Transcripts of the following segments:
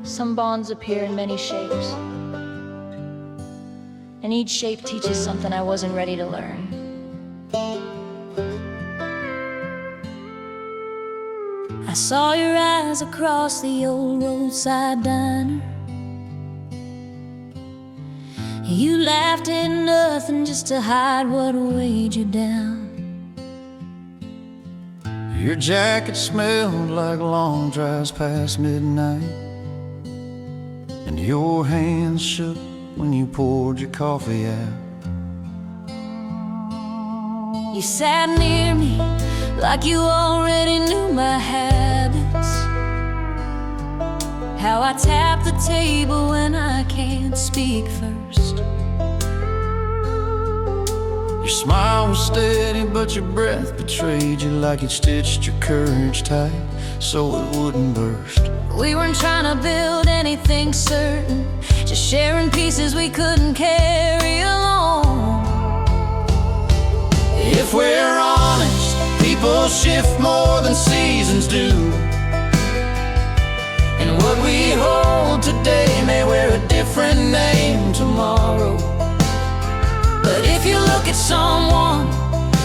Some bonds appear in many shapes, and each shape teaches something I wasn't ready to learn. I saw your eyes across the old roadside diner. You laughed at nothing just to hide what weighed you down. Your jacket smelled like long drives past midnight, and your hands shook when you poured your coffee out. You sat near me like you already knew my habits, how I tap the table when I can't speak first. Your smile was steady, but your breath betrayed you, like you'd stitched your courage tight so it wouldn't burst. We weren't trying to build anything certain, just sharing pieces we couldn't carry along. If we're honest, people shift more than seasons do, and what we hold today may wear a different name tomorrow. But if you look at someone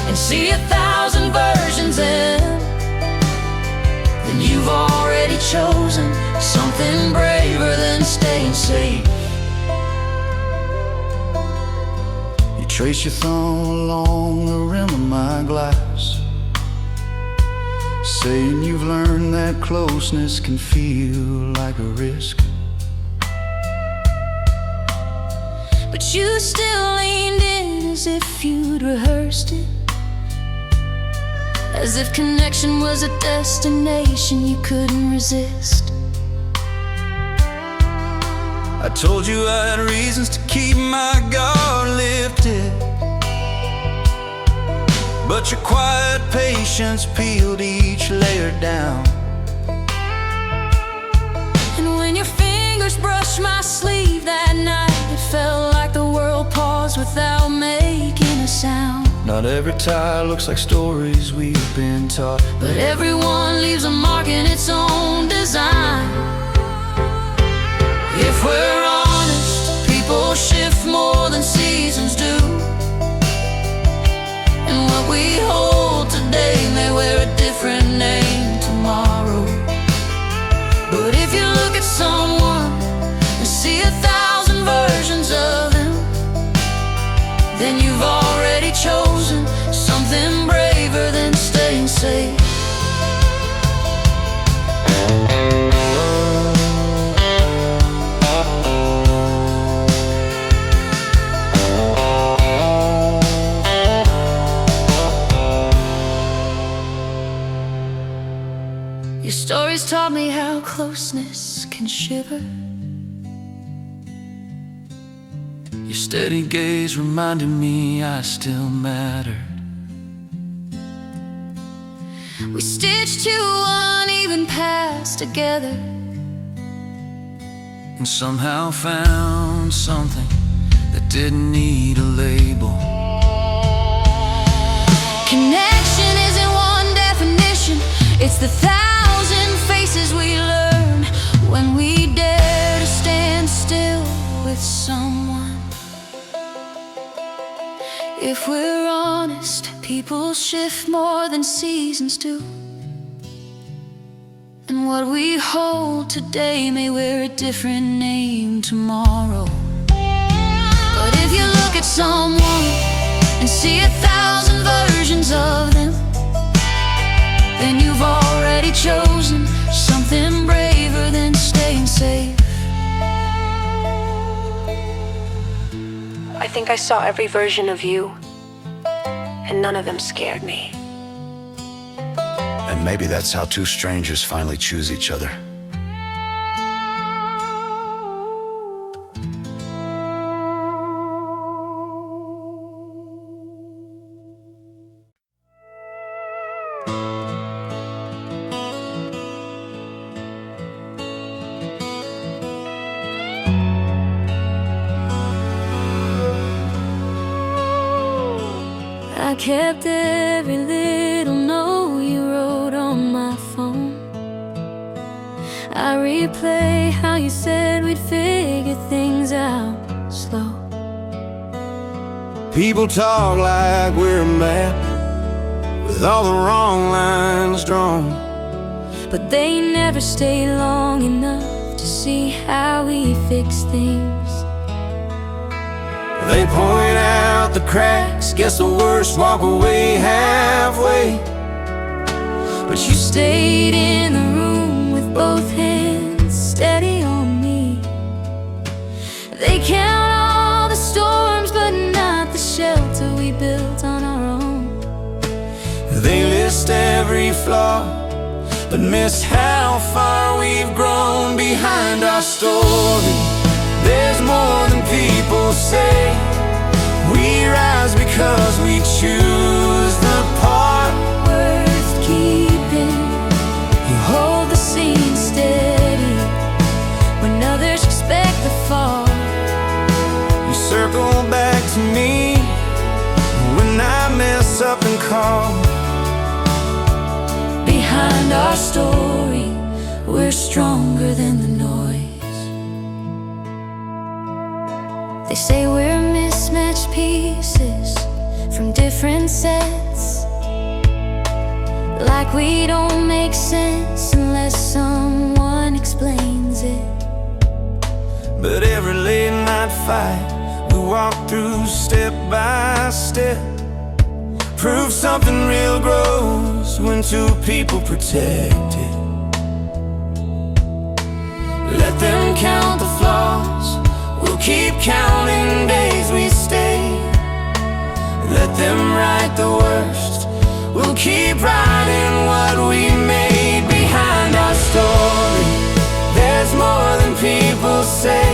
and see 1,000 versions in, then you've already chosen something braver than staying safe. You trace your thumb along the rim of my glass, saying you've learned that closeness can feel like a risk. But you still leaned in as if you'd rehearsed it, as if connection was a destination you couldn't resist. I told you I had reasons to keep my guard lifted, but your quiet patience peeled each layer down. And when your fingers brushed my sleeve that night, it felt like the world paused without making a sound. Not every tie looks like stories we've been taught, but everyone leaves a mark in its own design. If we're honest, people shift more than seasons do, and what we hold today may wear a different name tomorrow. But if you look at someone and see 1,000 versions of them, then you've already chosen something braver than staying safe. Your stories taught me how closeness can shiver. your steady gaze reminded me I still mattered. We stitched two uneven paths together, and somehow found something that didn't need a label. Connection isn't one definition, it's the 1,000 faces we learn when we dare to stand still with someone. If we're honest, people shift more than seasons do, and what we hold today may wear a different name tomorrow. But if you look at someone and see 1,000 versions of them, then you've already chosen something braver than staying safe. I think I saw every version of you, and none of them scared me. And maybe that's how two strangers finally choose each other. I kept every little note you wrote on my phone, we said we'd figure things out slow. People talk like we're a map with all the wrong lines drawn, but they never stay long enough to see how we fix things. They point out the cracks, guess the worst walk away halfway. But you stayed in the room with both hands steady on me. They count all the storms, but not the shelter we built on our own. They list every flaw, but miss how far we've grown behind our story. There's more than people say. We rise because we choose the part worth keeping. You hold the scene steady when others expect the fall. You circle back to me when I mess up and call. Behind our story, we're stronger than the noise. They say we're mismatched pieces from different sets, like we don't make sense unless someone explains it. But every late night fight we walk through step by step, prove something real grows when two people protect it. Let them count the flaws, we'll keep counting days we stay. Let them write the worst, we'll keep writing what we made. Behind our story, there's more than people say.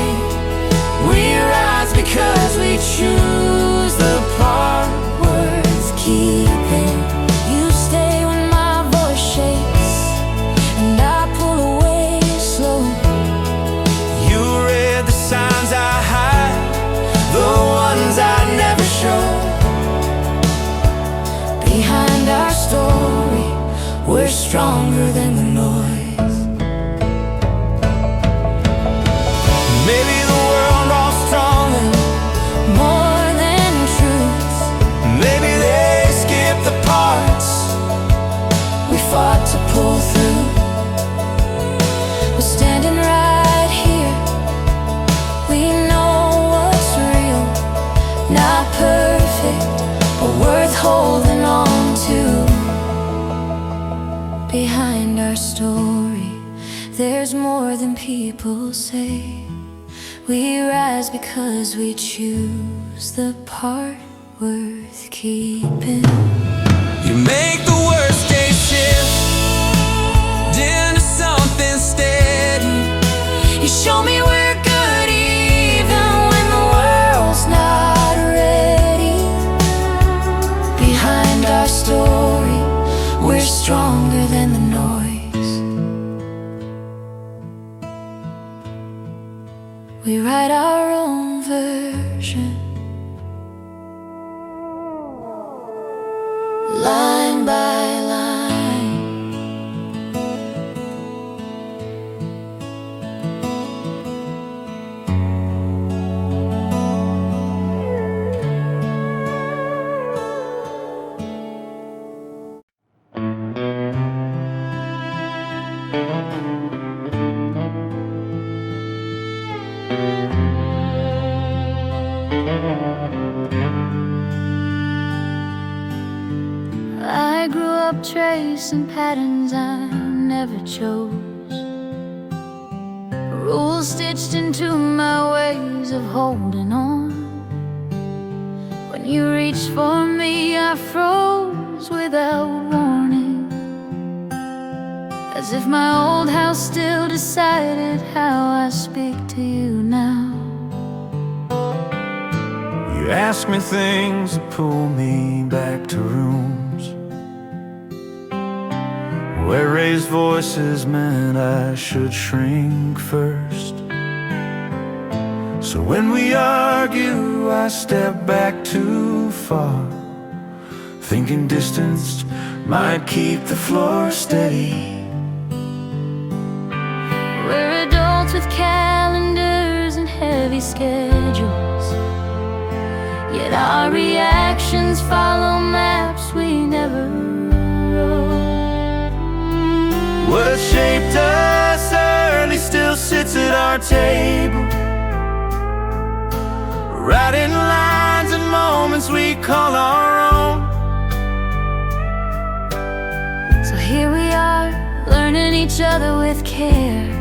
We rise because we choose the part worth keeping. You stay when my voice shakes and I pull away slow. You read the signs I hide, the ones I never show. Behind our story, we're stronger than the noise. Maybe the world lost stronger, More than truth, maybe they skipped the parts we fought to pull through. We're standing right here, we know what's real. Not perfect, but worth holding on to. Behind our story, there's more than people say. We rise because we choose the part worth keeping. You make the worst day shift into something steady. You show me we're good even when the world's not ready. Behind our story, we're stronger than the noise. We write our own version, line by line. I grew up tracing patterns I never chose, rules stitched into my ways of holding on. When you reached for me, I froze without warning, as if my old house still decided how I speak to you now. You ask me things that pull me back to rooms where raised voices meant I should shrink first. So when we argue, I step back too far, thinking distance might keep the floor steady. We're adults hearts with calendars and heavy schedules, yet our reactions follow maps we never wrote. What shaped us early still sits at our table, writing lines and moments we call our own. So here we are, learning each other with care,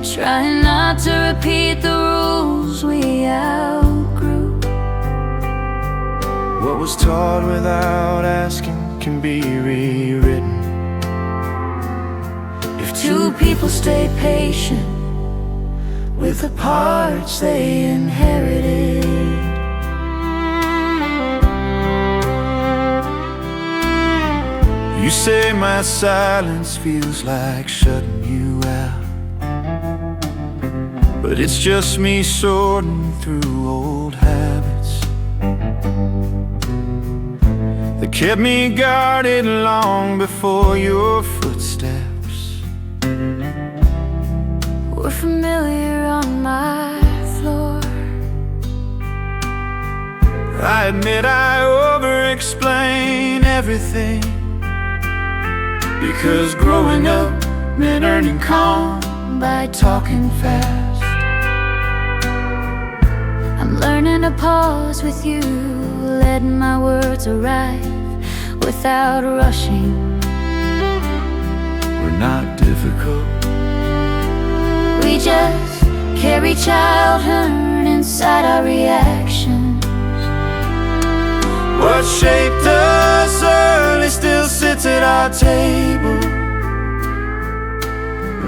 trying not to repeat the rules we outgrew. What was taught without asking can be rewritten if Two people stay patient with the parts they inherited. You say my silence feels like shutting you out, but it's just me sorting through old habits that kept me guarded long before your footsteps We're familiar on my floor. I admit I over-explain everything, because growing up meant earning calm by talking fast. I'm learning to pause with you, letting my words arrive without rushing. We're not difficult. We just carry childhood inside our reactions. What shaped us early still sits at our table,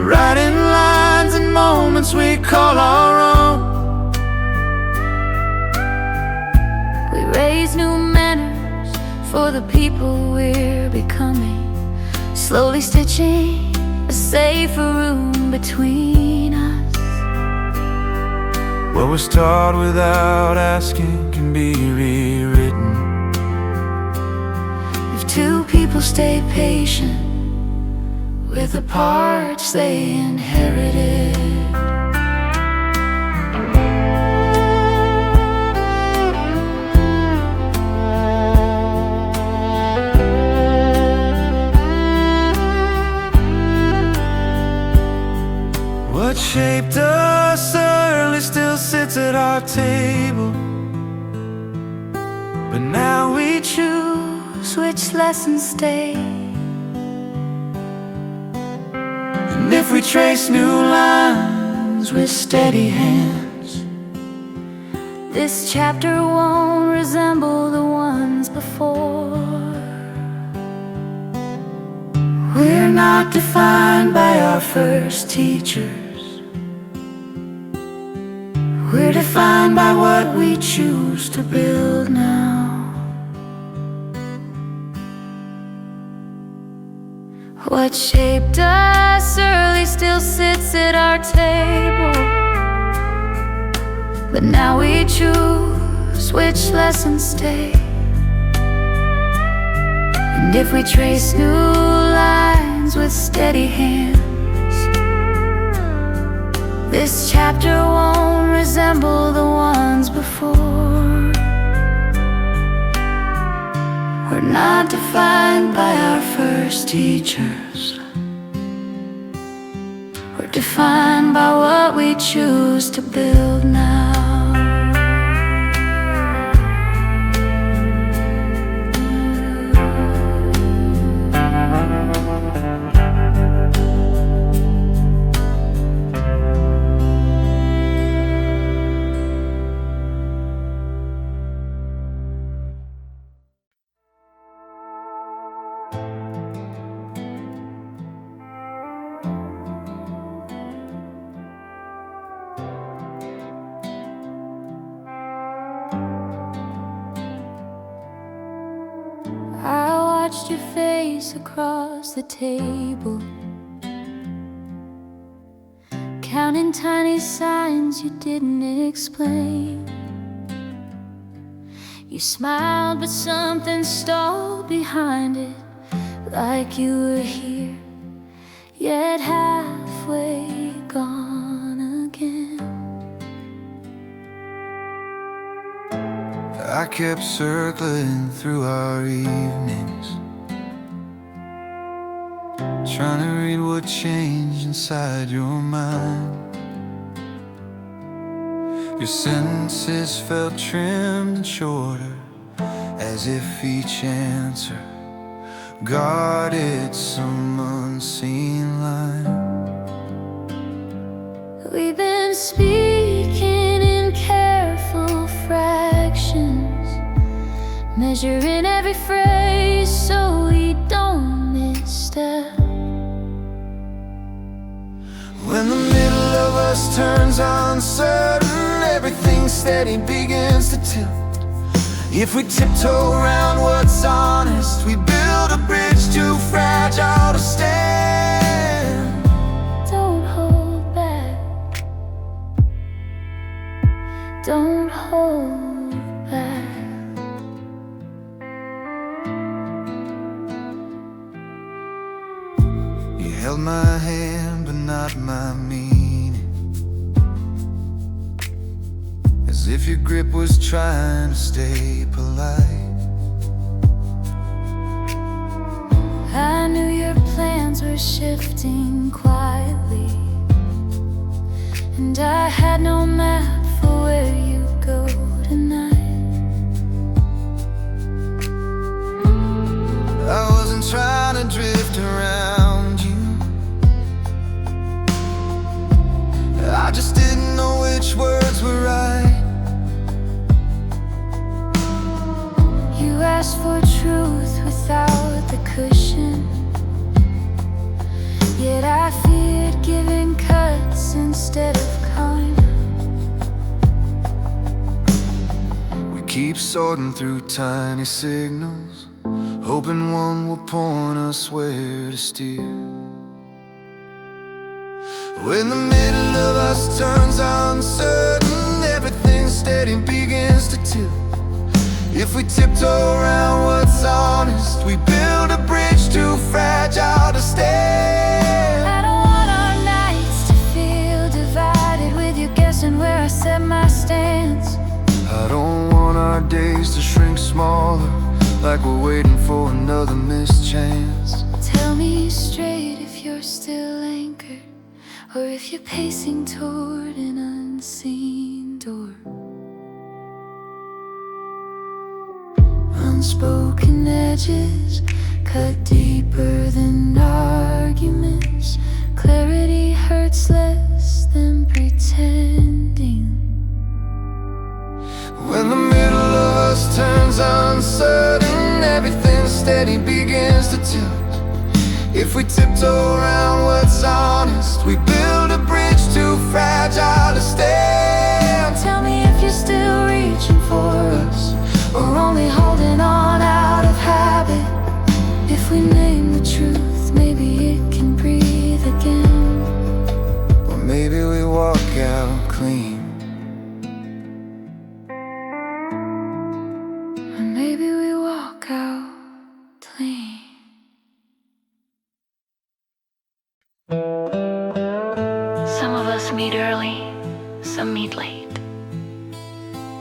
writing lines and moments we call our own. We raise new manners for the people we're becoming, slowly stitching a safer room between us. What was taught without asking can be rewritten If two people stay patient with the parts they inherited. What shaped us early still sits at our table, but now we choose Which lessons stay? And if we trace new lines with steady hands, This chapter won't resemble the ones before. we're not defined by our first teachers. We're defined by what we choose to build now. What shaped us early still sits at our table, but now we choose which lessons stay. And if we trace new lines with steady hands, this chapter won't resemble the ones before. We're not defined by our first teachers. We're defined by what we choose to build now. Watched your face across the table, counting tiny signs you didn't explain. You smiled, but something stalled behind it, like you were here, yet half halfway gone again. I kept circling through our evenings, trying to read what changed inside your mind. Your sentences felt trimmed and shorter, as if each answer guarded some unseen line. We've been speaking in careful fractions, measuring every phrase so we don't misstep. When the middle of us turns uncertain, everything steady begins to tilt. If we tiptoe around what's honest, we build a bridge too fragile to stand. Don't hold back. Don't hold back. You held my hand but not my meaning, as if your grip was trying to stay polite. I knew your plans were shifting quietly, and I had no map for where you go tonight. I wasn't trying to drift around you, I just didn't know which words were right. You asked for truth without the cushion, yet I feared giving cuts instead of kind. We keep sorting through tiny signals, hoping one will point us where to steer. When the middle of us turns uncertain, everything steady begins to tilt. If we tiptoe around what's honest, we build a bridge too fragile to stand. I don't want our nights to feel divided, with you guessing where I set my stance. I don't want our days to shrink smaller, like we're waiting for another missed chance. Tell me straight if you're still anchored, or if you're pacing toward an unseen door. Unspoken edges cut deeper than arguments. Clarity hurts less than pretending. When the middle of us turns uncertain, everything steady begins to tilt. If we tiptoe around what's honest, we build a bridge too fragile to stand. Tell me if you're still reaching for us, or only holding on out of habit. If we name the truth, maybe it can breathe again. Or maybe we walk out clean. Or maybe we walk out clean. Some of us meet early, some meet late,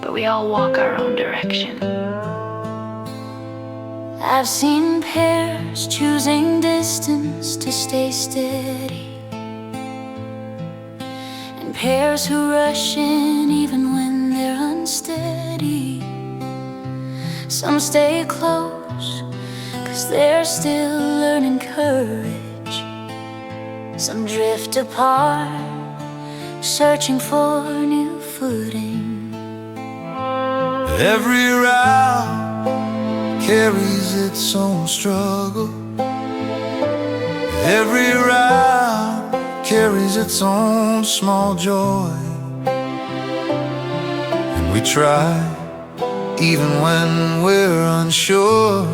but we all walk our own direction. I've seen pairs choosing distance to stay steady, and pairs who rush in even when they're unsteady. Some stay close, 'cause they're still learning courage. Some drift apart, searching for new footing. Every round carries its own struggle. Every round carries its own small joy. And we try, even when we're unsure,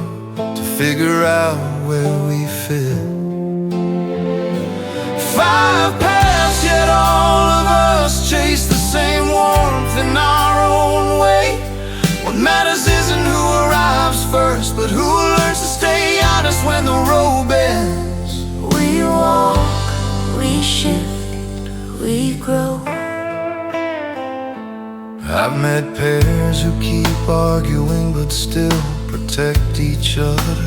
to figure out where we fit. 5 paths, yet all of us chase the same warmth in our own way. What matters isn't who arrives first, but who learns to stay honest when the road bends. We walk, we shift, arguing but still protect each other.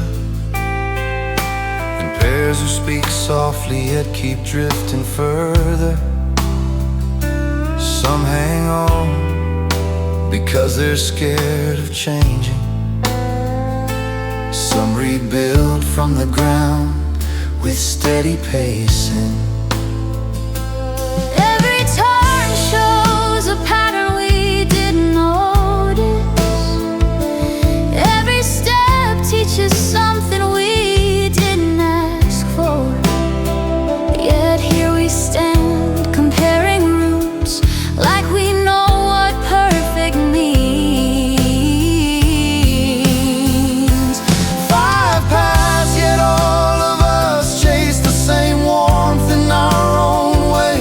And pairs who speak softly yet keep drifting further. Some hang on because they're scared of changing. Some rebuild from the ground with steady pacing. Every turn shows a pattern we didn't notice. Every step teaches something we didn't ask for. Yet here we stand, comparing roots like we know what perfect means. Five paths, yet all of us chase the same warmth in our own way.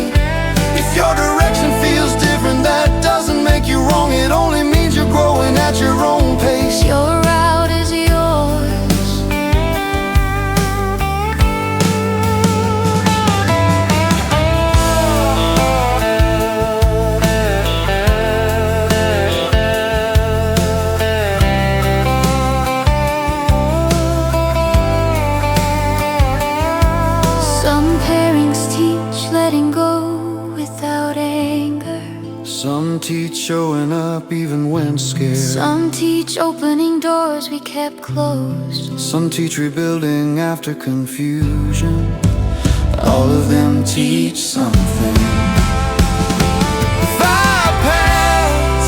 If your direction feels different, that doesn't make you wrong. It only means you're growing at your own pace. Your route is yours. Some pairings teach letting go without anger. Some teach showing up even when scared. Some teach opening doors we kept closed. Some teach rebuilding after confusion. All of them teach something. Five paths,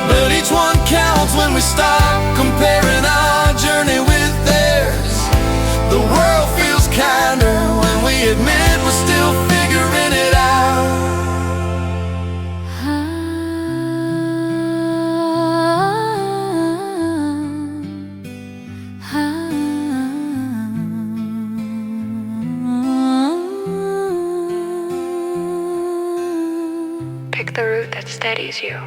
but each one counts when we stop comparing our journey with theirs. The world feels kinder when we admit we're still figuring it out. Pick the route that steadies you.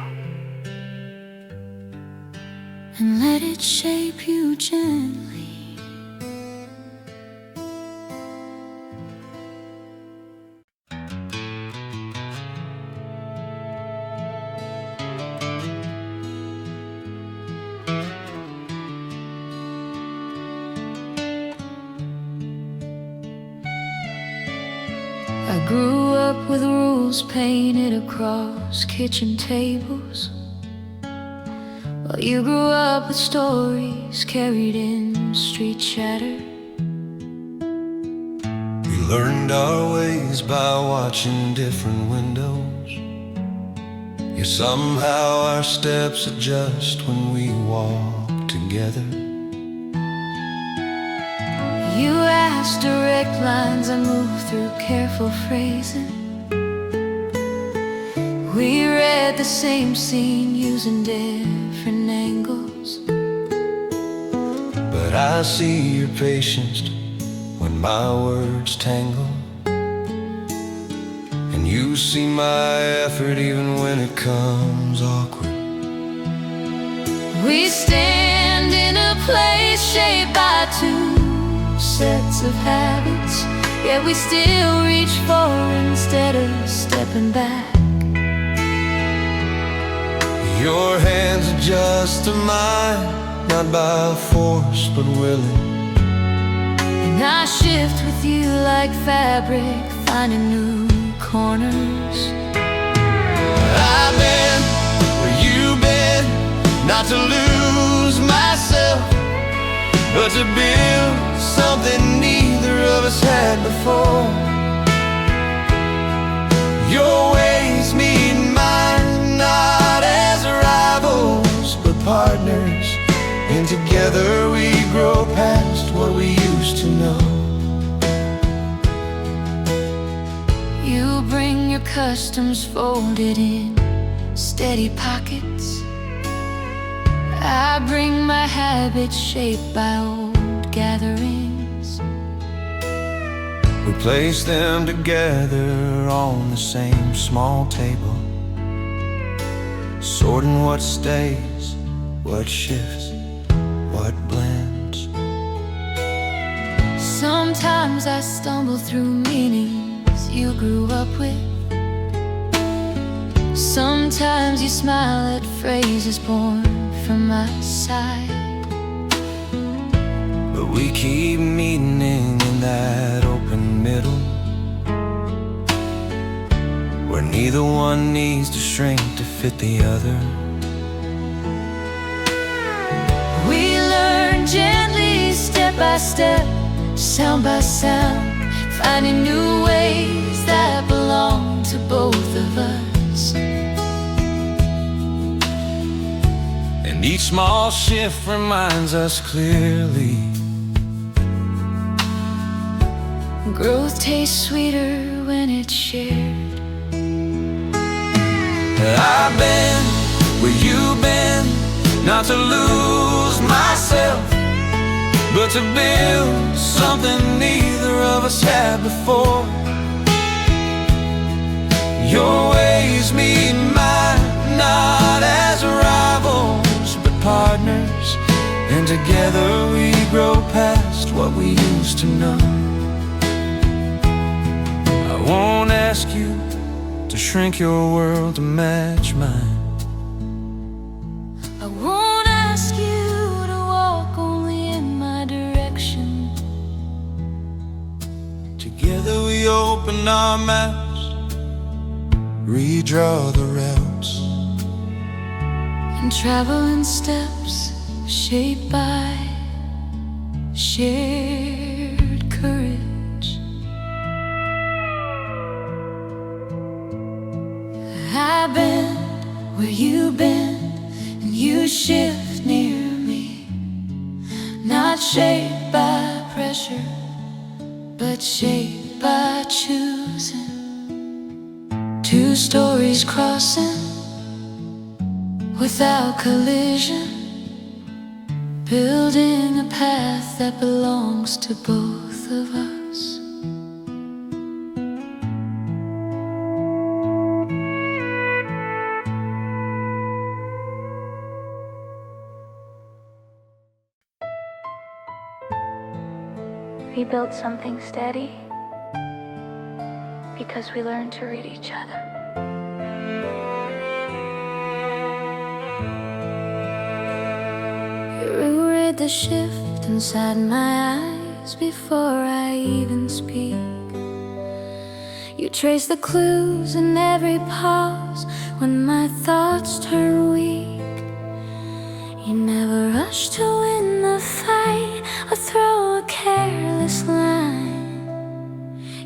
And let it shape you gently. I grew up with rules painted across kitchen tables, while you grew up with stories carried in street chatter. We learned our ways by watching different windows. Yeah, somehow our steps adjust when we walk together. You asked direct lines, I moved through careful phrasing. We read the same scene using different angles. But I see your patience when my words tangle, and you see my effort even when it comes awkward. We stand in a place shaped by two sets of habits, yet we still reach forward instead of stepping back. Your hands adjust to mine, not by force but willing. And I shift with you like fabric, finding new corners. I've been where you've been, not to lose myself, but to build something neither of us had before. Your ways meet mine, not as rivals, but partners. And together we grow past what we used to know. You bring your customs folded in steady pockets. I bring my habits shaped by old gatherings. We place them together on the same small table, sorting what stays, what shifts, what blends. Sometimes I stumble through meanings you grew up with. Sometimes you smile at phrases born from my side. But we keep meeting in that open middle, where neither one needs to shrink to fit the other. We learn gently, step by step, sound by sound, finding new ways that belong to both of us. And each small shift reminds us clearly, growth tastes sweeter when it's shared. I've been where you've been, not to lose myself, but to build something neither of us had before. Your ways meet mine, not as rivals, but partners. And together we grow past what we used to know. I won't ask you to shrink your world to match mine. I won't ask you to walk only in my direction. Together we open our maps, redraw the routes, And travel in steps shaped by shared courage. I've been where you've been, and you shift near me, not shaped by pressure, but shaped by choosing. Two stories crossing without collision, building a path that belongs to both of us. We built something steady because we learned to read each other. You read the shift inside my eyes before I even speak. You trace the clues in every pause when my thoughts turn weak. You never rush to win the fight or throw a careless line.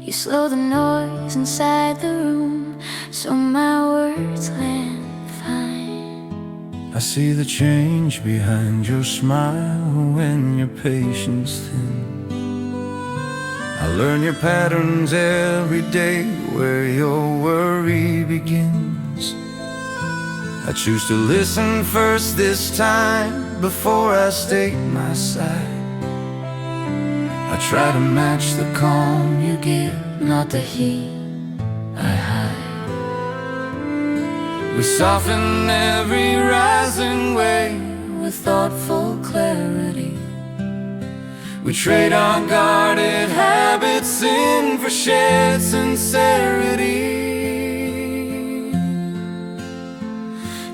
You slow the noise inside the room so my words land fine. I see the change behind your smile when your patience thins. I learn your patterns every day where your worry begins. I choose to listen first this time before I state my side. I try to match the calm you give, not the heat I hide. We soften every rising wave with thoughtful clarity. We trade our guarded habits in for shared sincerity.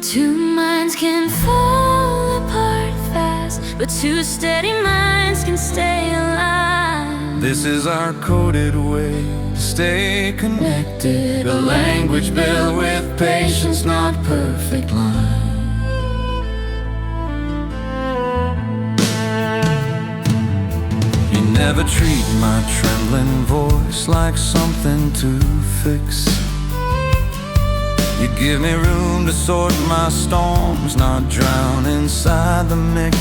Two minds can fall apart fast, but two steady minds can stay alive. This is our coded way to stay connected, a language built with patience, not perfect line. You never treat my trembling voice like something to fix. You give me room to sort my storms, not drown inside the mix.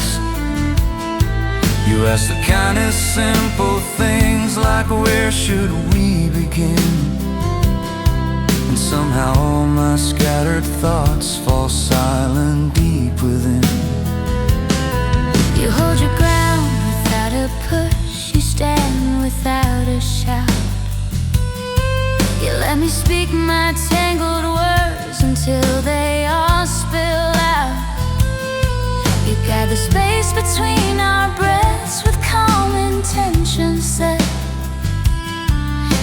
You ask the kindest simple things like where should we begin? And somehow all my scattered thoughts fall silent deep within. You hold your ground without a push, you stand without a shout. You let me speak my tangled words until they all spill out. You guide the space between our breaths with calm intention set.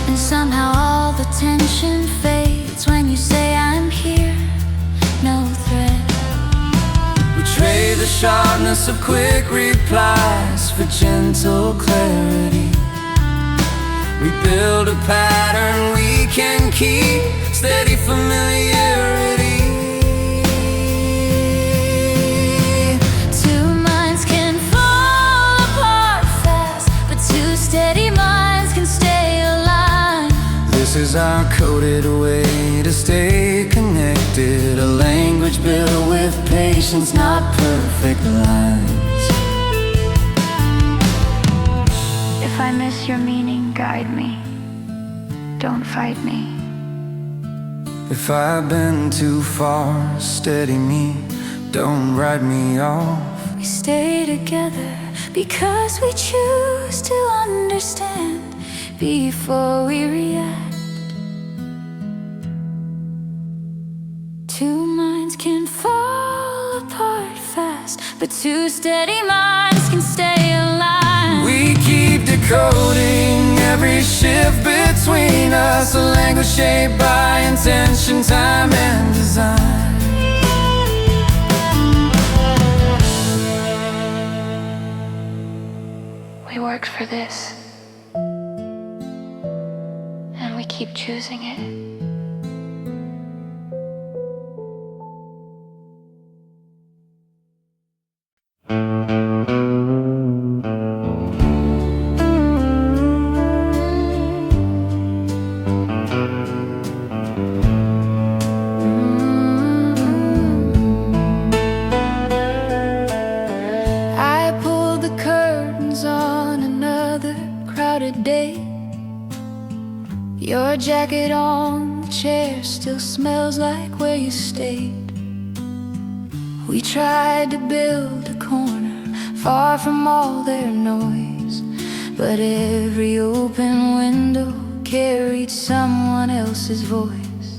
And somehow all the tension fades when you say I'm here, no threat. We trade the sharpness of quick replies for gentle clarity. We build a pattern we can keep, steady familiarity. Two minds can fall apart fast, but two steady minds can stay aligned. This is our coded way to stay connected, a language built with patience, not perfect lines. If I miss your meaning, guide me. Don't fight me. If I've been too far, steady me, don't write me off. We stay together because we choose to understand before we react. Two minds can fall apart fast, but two steady minds can stay aligned. We keep decoding every shift between us, a language shaped by intention, time, and design. We worked for this, and we keep choosing it. Your jacket on the chair still smells like where you stayed. We tried to build a corner far from all their noise, but every open window carried someone else's voice.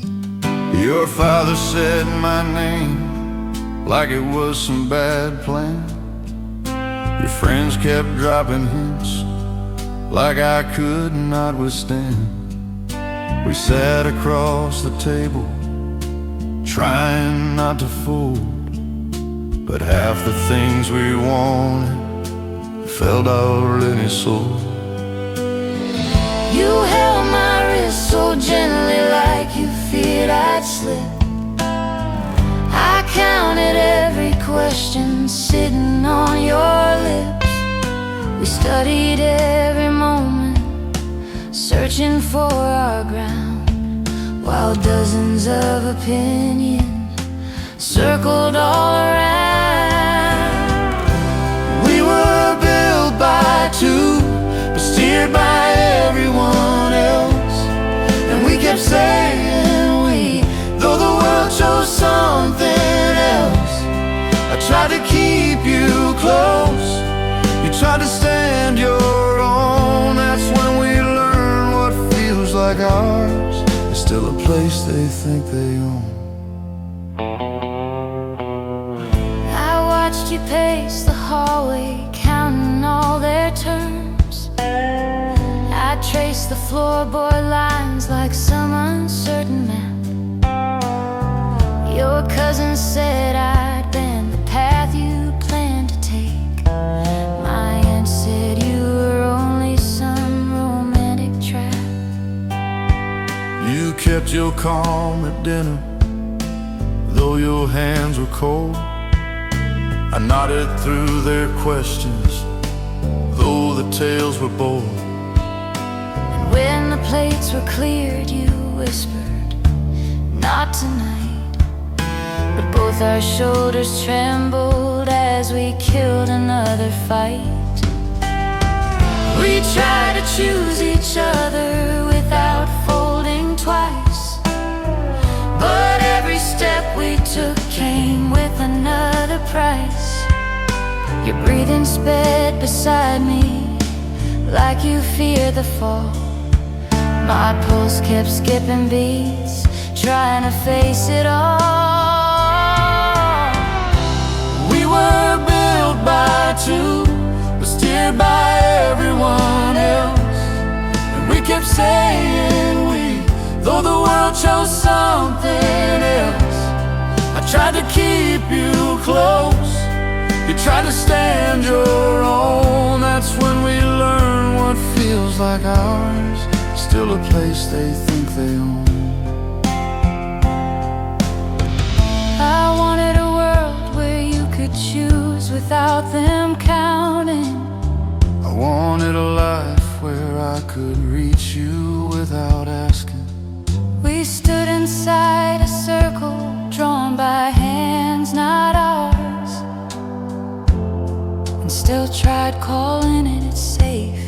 Your father said my name like it was some bad plan. Your friends kept dropping hints like I could not withstand. We sat across the table, trying not to fold, but half the things we wanted felt already sold. You held my wrist so gently like you feared I'd slip. I counted every question sitting on your lips. We studied every moment, searching for our ground, while dozens of opinions circled all around. We were built by two, but steered by everyone else. And we kept saying we, though the world chose something else. I tried to keep you close, you tried to stand your own. That's when we learn what feels like ours is still a place they think they own. I watched you pace the hallway, counting all their terms. I traced the floorboard lines like some uncertain map. Your cousin said I'd been the path you planned to take. My aunt said you were only some romantic trap. You kept your calm at dinner, though your hands were cold. I nodded through their questions, though the tales were bold. And when the plates were cleared, you whispered, not tonight. But both our shoulders trembled as we killed another fight. We tried to choose each other without folding twice, but every step we took came with another price. Your breathing sped beside me like you feared the fall. My pulse kept skipping beats, trying to face it all. We were built by two, but steered by everyone else. And we kept saying we, though the world chose something else. I tried to keep you close, You try to stand your own. That's when we learn what feels like ours, still a place they think they own. I wanted a world where you could choose without them counting. I wanted a life where I could reach you without asking. We stood inside a circle drawn by hands not ours, and still tried calling it safe.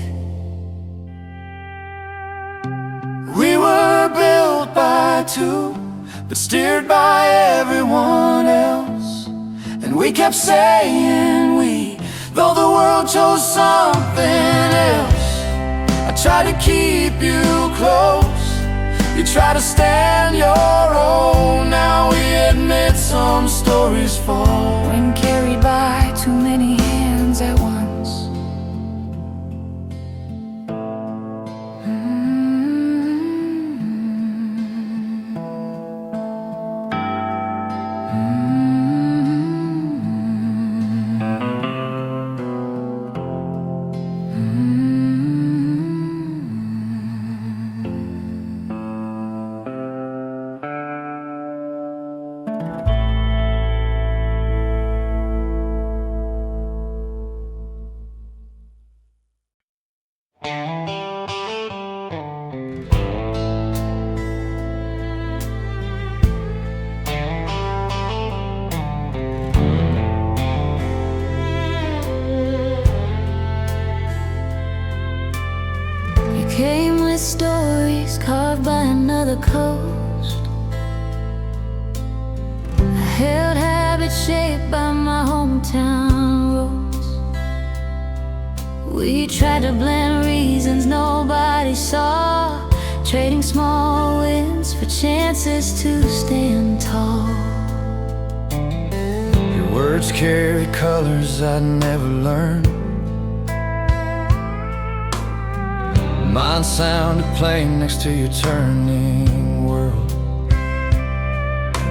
We were built by two, but steered by everyone else. And we kept saying we, though the world chose something else. I tried to keep you close, you try to stand your own. Now we admit some stories fall when carried by too many hands at once. Came with stories carved by another coast. I held habits shaped by my hometown roads. We tried to blend reasons nobody saw, trading small wins for chances to stand tall. Your words carry colors I'd never learned. Mine sounded plain next to your turning world.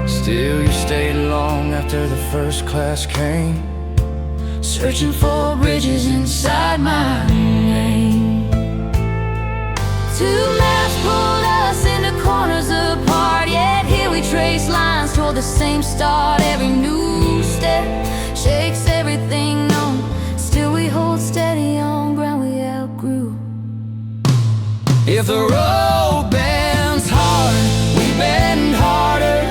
Still you stayed long after the first class came, searching for bridges inside my name. Two maps pulled us into corners apart, yet here we trace lines toward the same start. Every new step shakes everything known, still we hold steady on ground we outgrew. If the road bends hard, we bend harder.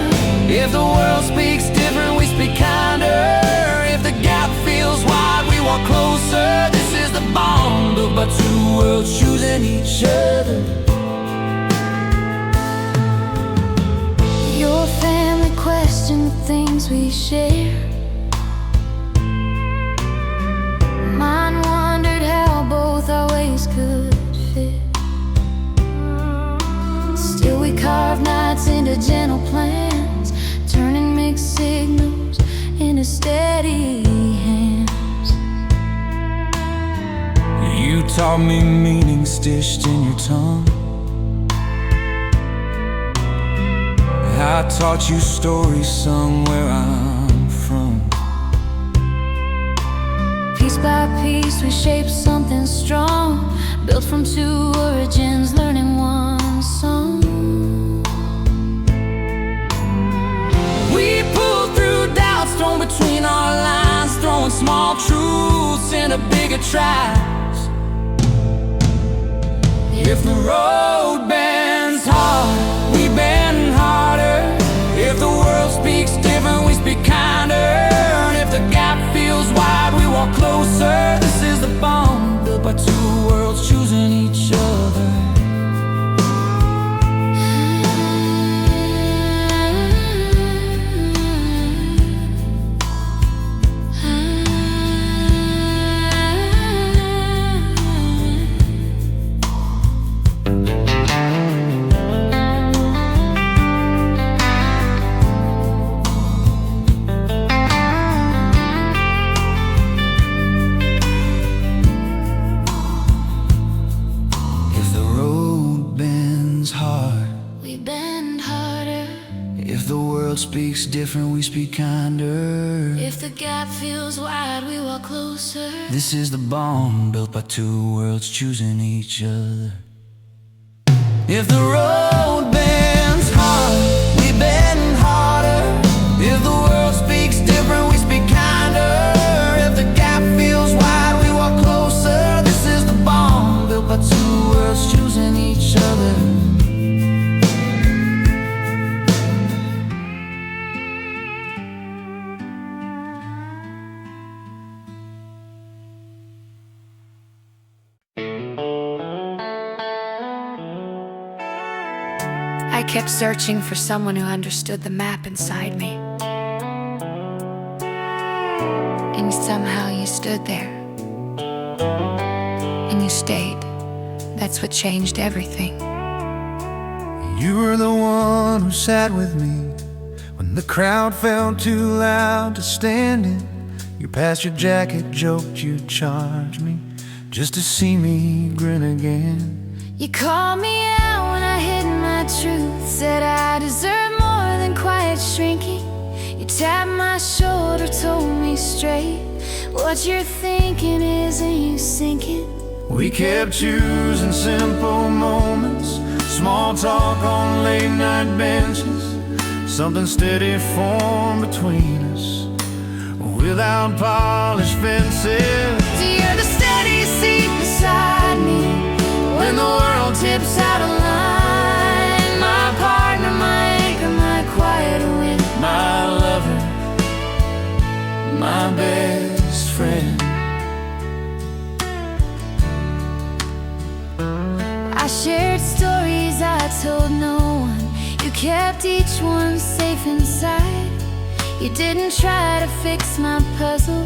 If the world speaks different, we speak kinder. If the gap feels wide, we walk closer. This is the bond built by two worlds choosing each other. Your family questioned the things we share. Mine wondered how both our ways could fit. Still we carve nights into gentle plans, turning mixed signals into steady hands. You taught me meaning stitched in your tongue. I taught you stories sung where I'm from. Piece by piece we shaped something strong, built from two origins, learning one song. We pulled through doubts thrown between our lines, throwing small truths into bigger tracks. If the road bends hard, we bend harder. If the world speaks different, we speak kinder. And if the gap feels wide, we walk closer. This is the bond built by two worlds choosing each other. If the world speaks different, we speak kinder. If the gap feels wide, we walk closer. This is the bond built by two worlds choosing each other. If the road bends hard, we bend harder. If the world speaks different, we speak kinder. If the gap feels wide, we walk closer. This is the bond built by two worlds choosing each other. I kept searching for someone who understood the map inside me. And somehow you stood there. And you stayed. That's what changed everything. You were the one who sat with me when the crowd felt too loud to stand in. You passed your jacket, joked you'd charge me just to see me grin again. You called me out when I hid my truth, said I deserve more than quiet shrinking. You tapped my shoulder, told me straight, what you're thinking isn't you sinking. We kept choosing simple moments, small talk on late night benches. Something steady formed between us, without polished fences. So you're the steady seat beside me when the world tips out of line. My partner, my anchor, my quiet wind, My lover, my best friend. I shared stories I told no one. You kept each one safe inside. You didn't try to fix my puzzle,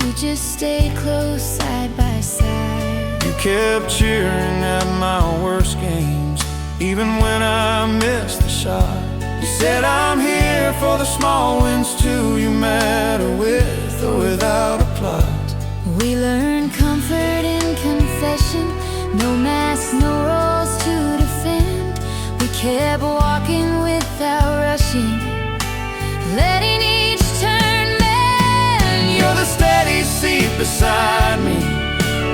you just stayed close side by side. You kept cheering at my worst games, even when I missed the shot. You said I'm here for the small wins too. You matter with or without a plot. We learned comfort in confession, no mask, no roles to defend. We kept walking without rushing, letting each turn mend. You're the steady seat beside me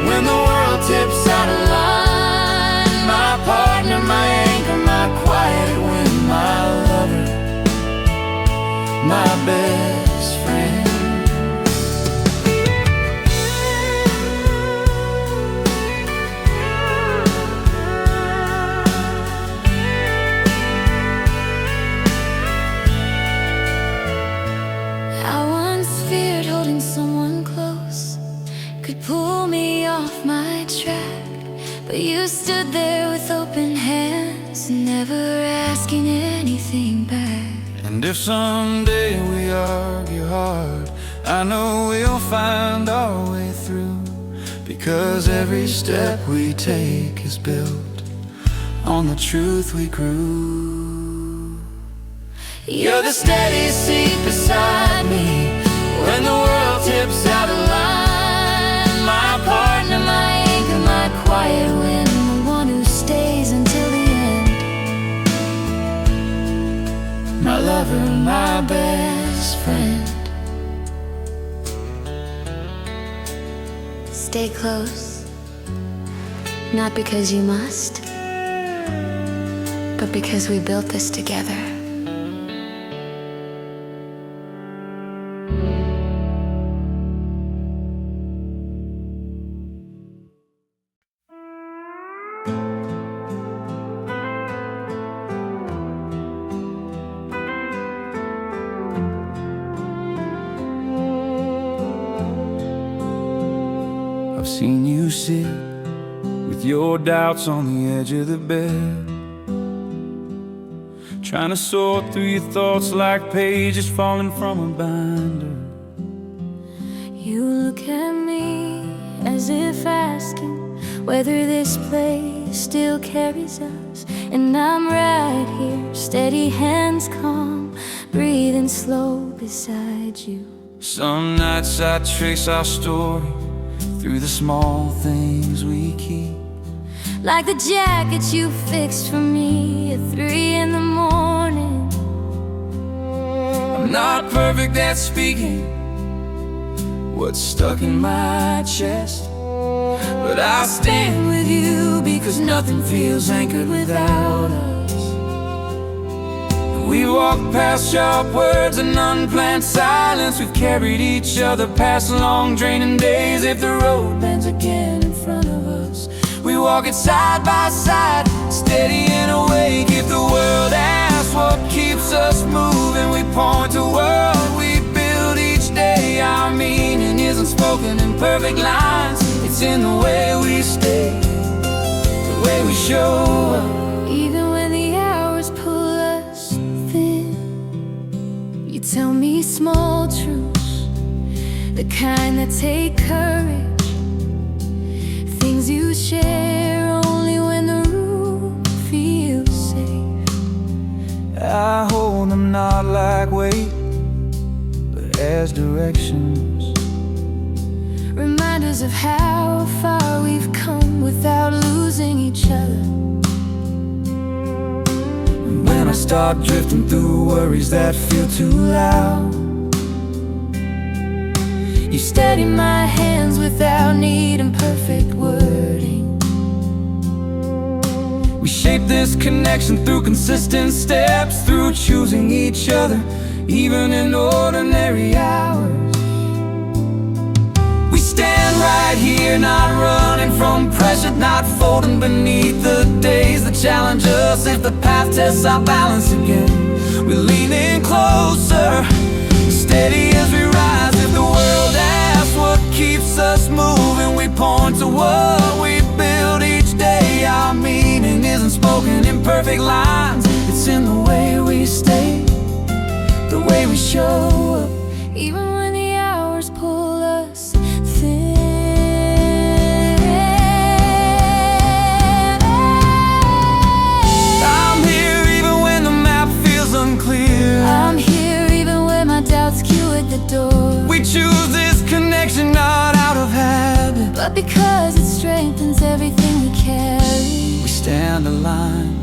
when the world tips out of line. My partner, my anchor, my quiet wind, my lover, my best friend. I once feared holding someone close could pull me off my track, but you stood there with open hands, never asking anything back. And if someday we argue hard, I know we'll find our way through, because every step we take is built on the truth we grew. You're the steady seat beside me when the world tips out of line. My partner, my anchor, my quiet wind, The one who stays until the end. my lover, my best friend. Stay close, not because you must, but because we built this together. I've seen you sit with your doubts on the edge of the bed, trying to sort through your thoughts like pages falling from a binder. You look at me as if asking whether this place still carries us, and I'm right here, steady hands calm, breathing slow beside you. Some nights I trace our story through the small things we keep, like the jacket you fixed for me at 3 in the morning. not perfect at speaking what's stuck in my chest, but I'll stand with you because nothing feels anchored without us. We walk past sharp words and unplanned silence. We've carried each other past long draining days. If the road bends again in front of us, we walk it side by side, steady and awake. If the world asks what keeps us moving, we point to what we build each day. Our meaning isn't spoken in perfect lines, it's in the way we stay, the way we show up. Even when the hours pull us thin, you tell me small truths, the kind that take courage. Things you share only when the room feels safe. I hold them not like weight, but as directions, reminders of how far we've come without losing each other. and when I start drifting through worries that feel too loud, You steady my hands without needing perfect wording. we shape this connection through consistent steps, through choosing each other even in ordinary hours. We stand right here, not running from pressure, not folding beneath the days that challenge us. If the path tests our balance again, we're leaning closer, steady as we rise. If the world asks what keeps us moving, we point to what we build each day. Our meaning isn't spoken in perfect lines, it's in the way we stay, the way we show up. Even when the hours pull us thin, I'm here even when the map feels unclear. I'm here even when my doubts queue at the door. We choose this connection not out of habit, But because it strengthens everything we carry. we stand aligned,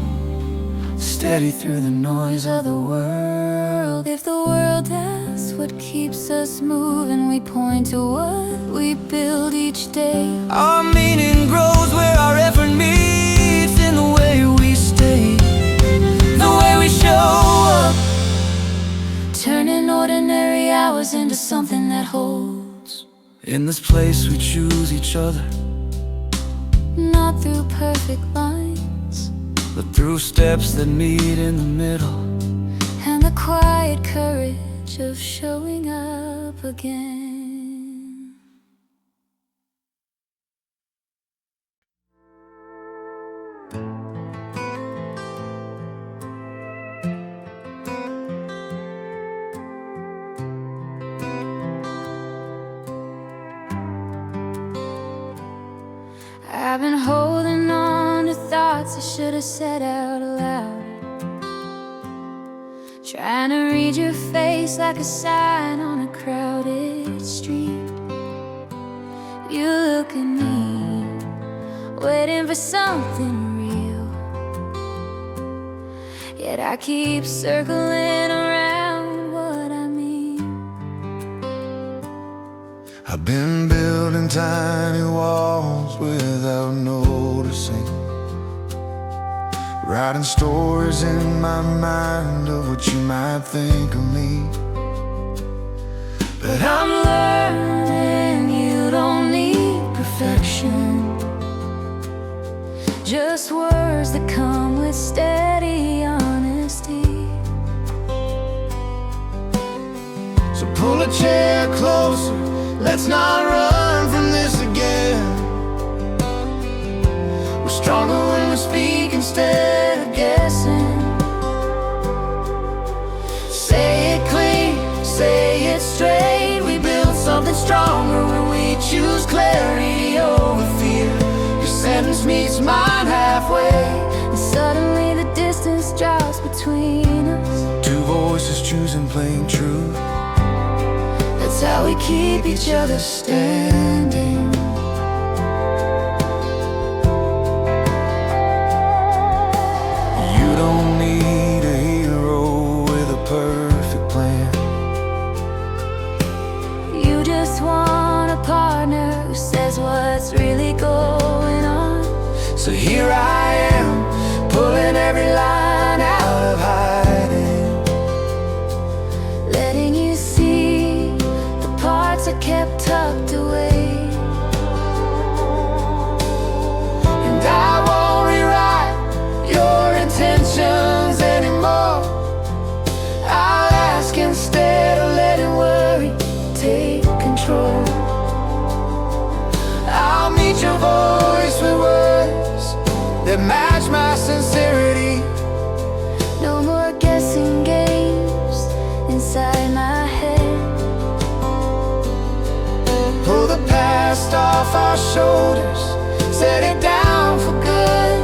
steady through the noise of the world. If the world asks what keeps us moving, we point to what we build each day. Our meaning grows where our effort meets, in the way we stay, the way we show up. Turning ordinary hours into something that holds. In this place we choose each other, Not through perfect lines, but through steps that meet in the middle. and the quiet courage of showing up again. I've been holding on to thoughts I should have said out loud, trying to read your face like a sign on a crowded street. You look at me, waiting for something real, yet I keep circling around what I mean. I've been building tiny walls without noticing, writing stories in my mind of what you might think of me. But I'm learning you don't need perfection, just words that come with steady honesty. So pull a chair closer, let's not run from this again. We're stronger when we speak instead of guessing. Say it clean, say it straight. We build something stronger when we choose clarity over fear. Your sentence meets mine halfway, And suddenly the distance drops between us. two voices choosing plain truth. That's how we keep each other standing. You don't need a hero with a perfect plan. match my sincerity. No more guessing games inside my head. Pull the past off our shoulders, set it down for good.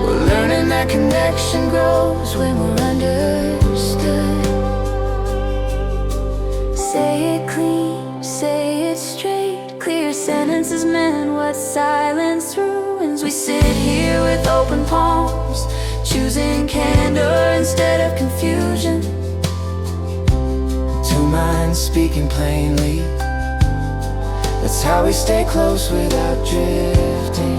We're learning that connection grows when we're understood. Say it clean, say it straight. Clear sentences meant what silence ruins. We sit here with open palms, choosing candor instead of confusion. Two minds speaking plainly, that's how we stay close without drifting.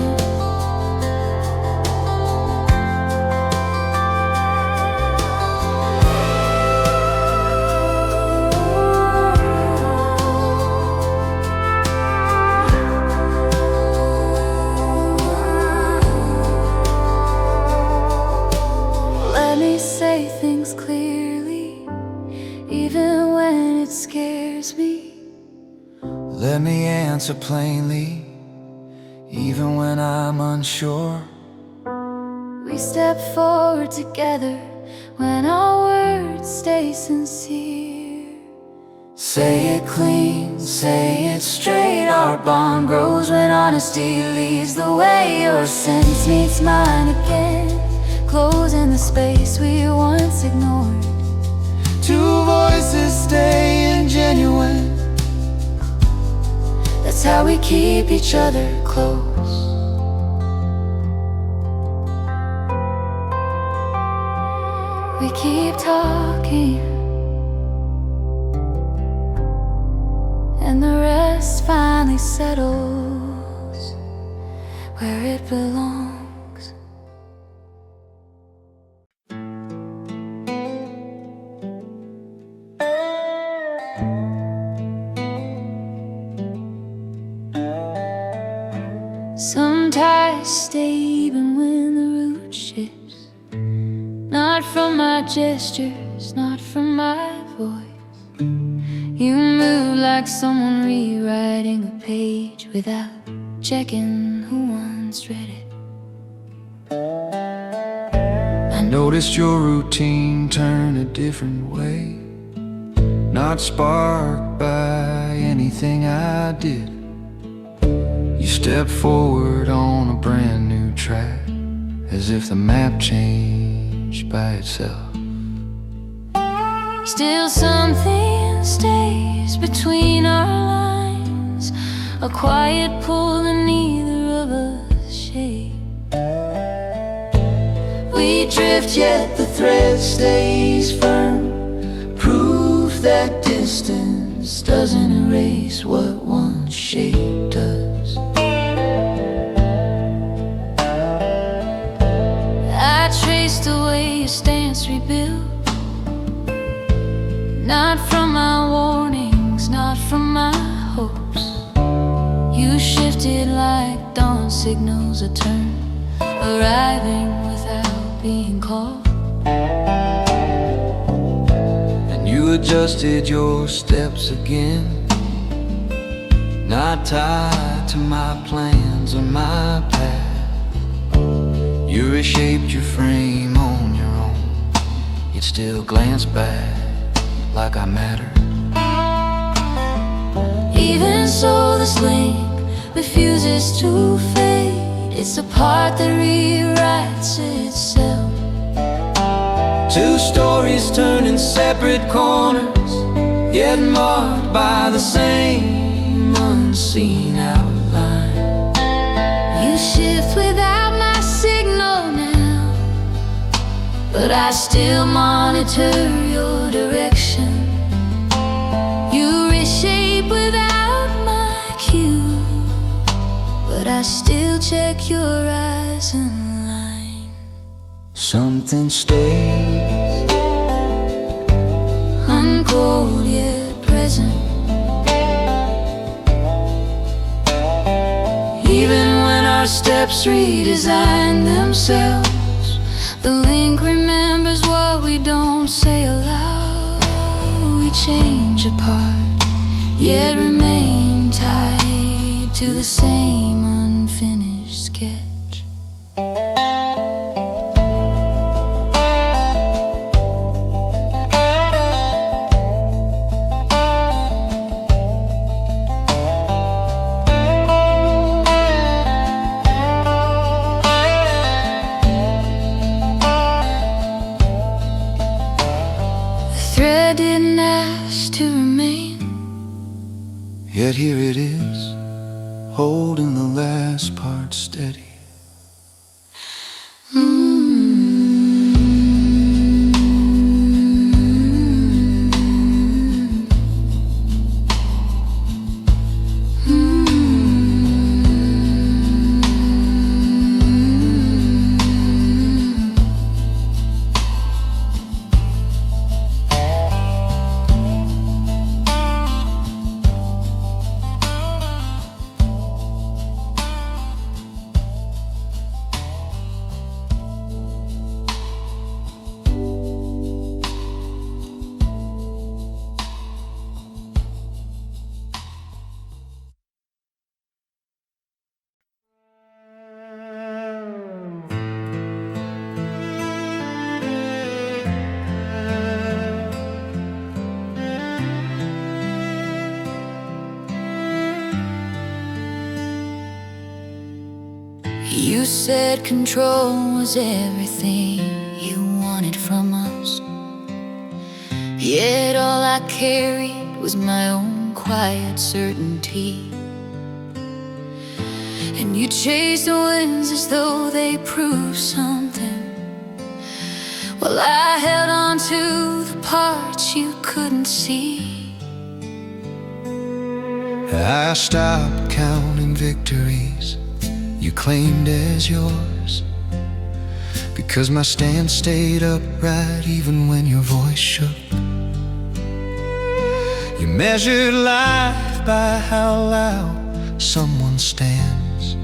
Let me say things clearly, even when it scares me. Let me answer plainly, even when I'm unsure. We step forward together when our words stay sincere. Say it clean, say it straight. Our bond grows when honesty leads the way. Your sense meets mine again, closing the space we once ignored. Two voices staying genuine, That's how we keep each other close. We keep talking, and the rest finally settles where it belongs. Some ties stay even when the root shifts. Not from my gestures, not from my voice. You move like someone rewriting a page without checking who once read it. I noticed your routine turn a different way, not sparked by anything I did. You stepped forward on a brand new track, as if the map changed by itself. Still something stays between our lines, a quiet pull that neither of us shake. We drift yet the thread stays firm, proof that distance doesn't erase what once shaped us. I traced the way your stance rebuilt, not from my warnings, not from my hopes. You shifted like dawn signals a turn, arriving without being called. And you adjusted your steps again, not tied to my plans or my path. You reshaped your frame on your own, yet still glance back like I mattered. Even so, this link refuses to fade. It's a part that rewrites itself. Two stories turning separate corners, yet marked by the same unseen outline. You shift without my signal now, but I still monitor your direction. You reshape without my cue, but I still check your eyes and line. Something stays Uncold yet present, even when our steps redesign themselves. the link remembers what we don't say aloud. We change apart, yet remain tied to the same unfinished sketch. Yet here it is, holding the last part steady. You said control was everything you wanted from us. Yet all I carried was my own quiet certainty. And you chased the winds as though they proved something, while I held on to the parts you couldn't see. I stopped counting victories you claimed as yours, because my stand stayed upright even when your voice shook. You measured life by how loud someone stands,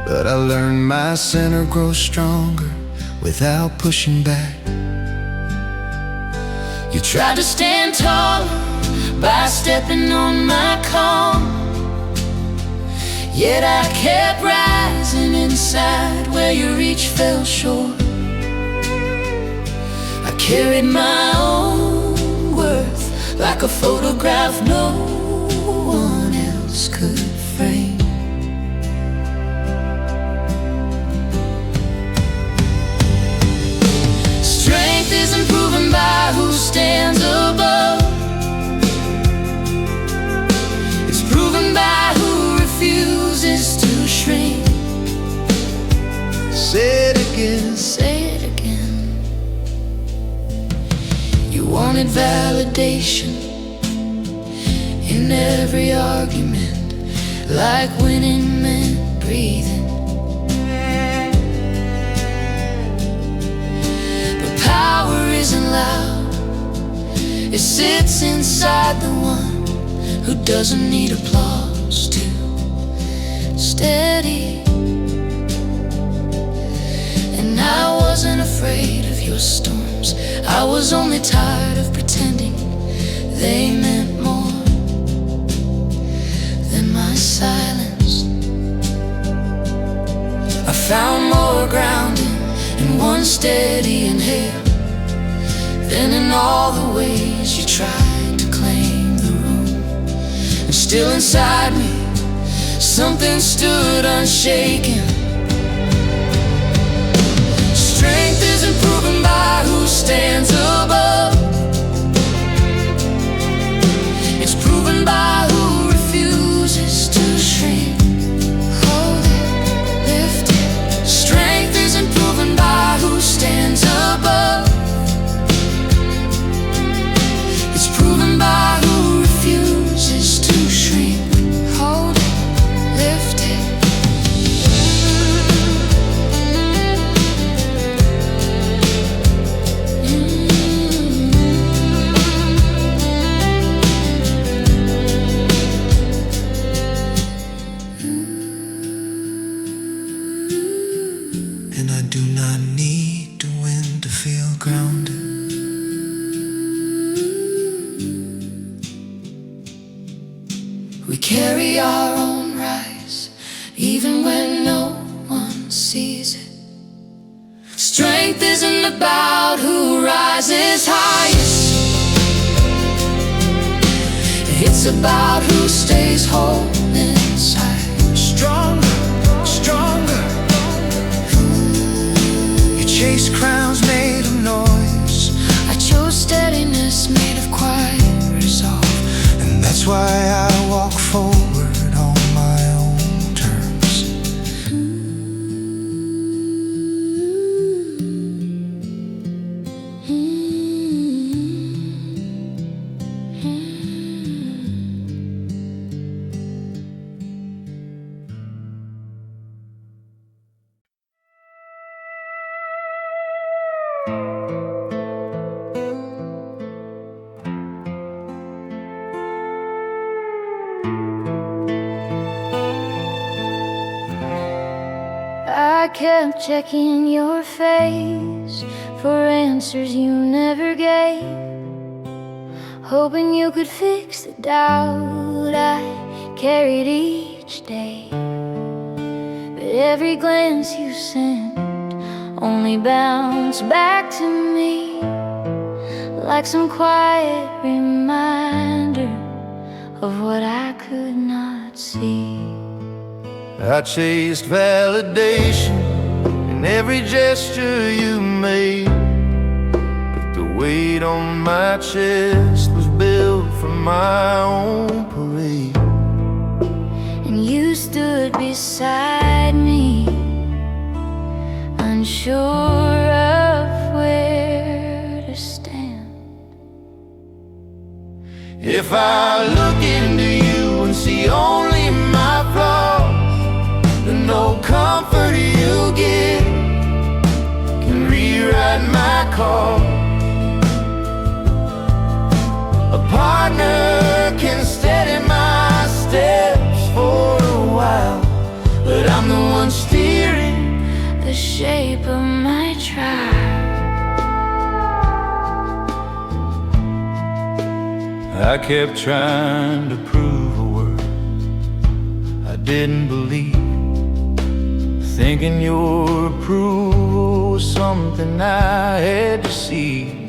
but I learned my center grows stronger without pushing back. You tried to stand tall by stepping on my calm, yet I kept rising inside where your reach fell short. I carried my own worth like a photograph no one else could frame. Strength isn't proven by who stands above, it's proven by who refuses to shrink. Say it again, say it again. You wanted validation in every argument, like winning meant breathing. But power isn't loud, it sits inside the one who doesn't need applause to steady. And I wasn't afraid of your storms, I was only tired of pretending they meant more than my silence. I found more grounding in one steady inhale than in all the ways you tried to claim the room. And still inside me, something stood unshaken. Strength isn't proven by who stands above, it's proven by who refuses to shrink. Hold it, lift it. Strength isn't proven by who stands above, it's proven by who refuses to shrink. Hold it, lift it. and I do not need to win to feel grounded. We carry our own rise, even when no one sees it. Strength isn't about who rises highest, it's about who stays whole inside. Stronger, stronger. You chase crowns made of noise, I chose steadiness made of quiet resolve. and that's why I kept checking your face for answers you never gave, hoping you could fix the doubt I carried each day. But every glance you sent only bounced back to me like some quiet reminder of what I could not see. I chased validation in every gesture you made, but the weight on my chest was built for my own parade. And you stood beside me, unsure of where to stand. If I look into you and see only my flaws, then no comfort you give can rewrite my call. A partner can steady my steps for a while, but I'm the one steering The shape of my tribe. I kept trying to prove a word I didn't believe, thinking your approval was something I had to seize.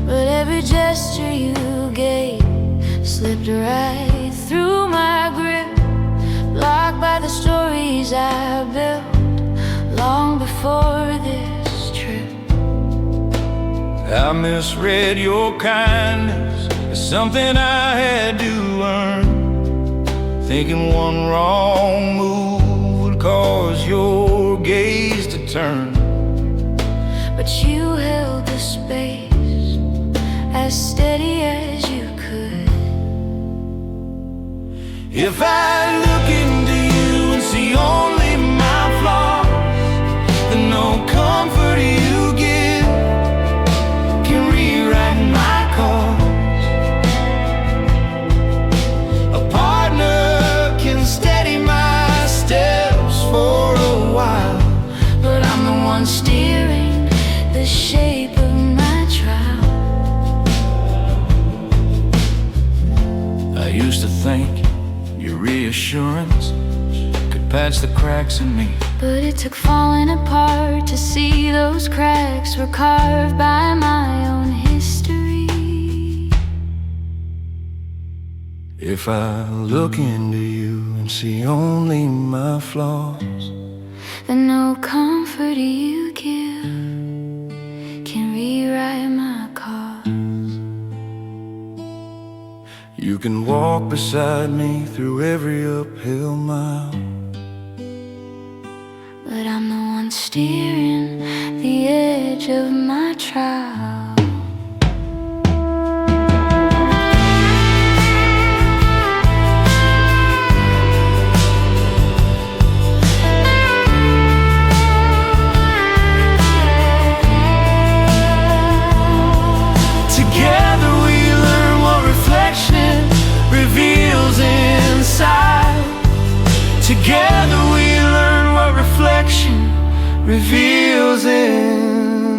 But every gesture you gave slipped right through my grip, blocked by the stories I built long before this trip. I misread your kindness as something I had to earn, thinking one wrong move would cause your gaze to turn. But you held the space as steady as you could. If I look into you and see only my flaws, then no comfort you give can rewrite my cause. A partner can steady my steps for a while, But I'm the one steering the shape of my trial. I used to think your reassurance could patch the cracks in me, But it took falling apart to see those cracks were carved by my own history. if I look into you and see only my flaws, Then no comfort you give can rewrite my cause. you can walk beside me through every uphill mile, But I'm the one steering the edge of my trial. together we learn what reflection reveals inside. Together we learn what reflection reveals inside.